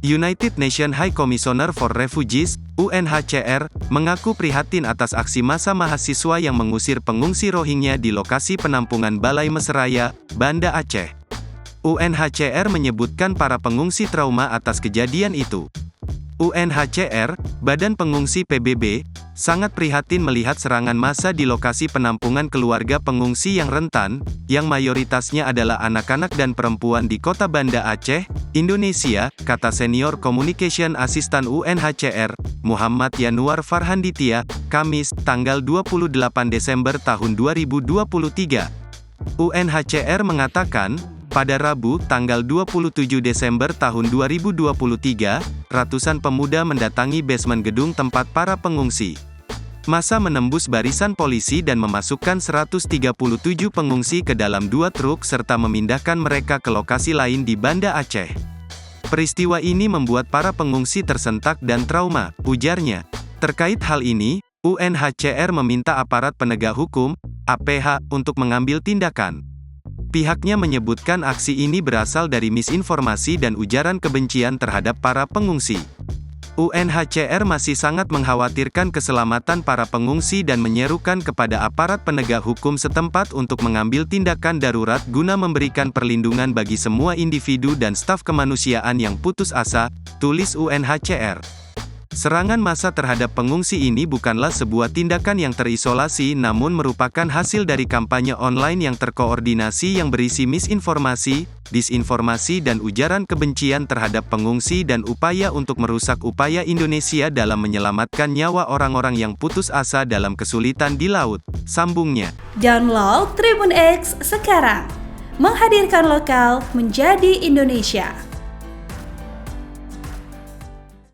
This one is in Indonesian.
United Nations High Commissioner for Refugees, UNHCR, mengaku prihatin atas aksi massa mahasiswa yang mengusir pengungsi Rohingya di lokasi penampungan Balai Mesraya, Banda Aceh. UNHCR menyebutkan para pengungsi trauma atas kejadian itu. UNHCR, Badan Pengungsi PBB, sangat prihatin melihat serangan massa di lokasi penampungan keluarga pengungsi yang rentan, yang mayoritasnya adalah anak-anak dan perempuan di kota Banda Aceh, Indonesia, kata Senior Communication Assistant UNHCR, Muhammad Yanuar Farhanditia, Kamis, tanggal 28 Desember tahun 2023. UNHCR mengatakan, pada Rabu, tanggal 27 Desember tahun 2023, ratusan pemuda mendatangi basement gedung tempat para pengungsi. Massa menembus barisan polisi dan memasukkan 137 pengungsi ke dalam 2 truk serta memindahkan mereka ke lokasi lain di Banda Aceh. Peristiwa ini membuat para pengungsi tersentak dan trauma, ujarnya. Terkait hal ini, UNHCR meminta aparat penegak hukum, APH, untuk mengambil tindakan. Pihaknya menyebutkan aksi ini berasal dari misinformasi dan ujaran kebencian terhadap para pengungsi. UNHCR masih sangat mengkhawatirkan keselamatan para pengungsi dan menyerukan kepada aparat penegak hukum setempat untuk mengambil tindakan darurat guna memberikan perlindungan bagi semua individu dan staf kemanusiaan yang putus asa, tulis UNHCR. Serangan massa terhadap pengungsi ini bukanlah sebuah tindakan yang terisolasi namun merupakan hasil dari kampanye online yang terkoordinasi yang berisi misinformasi, disinformasi dan ujaran kebencian terhadap pengungsi dan upaya untuk merusak upaya Indonesia dalam menyelamatkan nyawa orang-orang yang putus asa dalam kesulitan di laut, sambungnya. Download Tribun X sekarang, menghadirkan lokal menjadi Indonesia.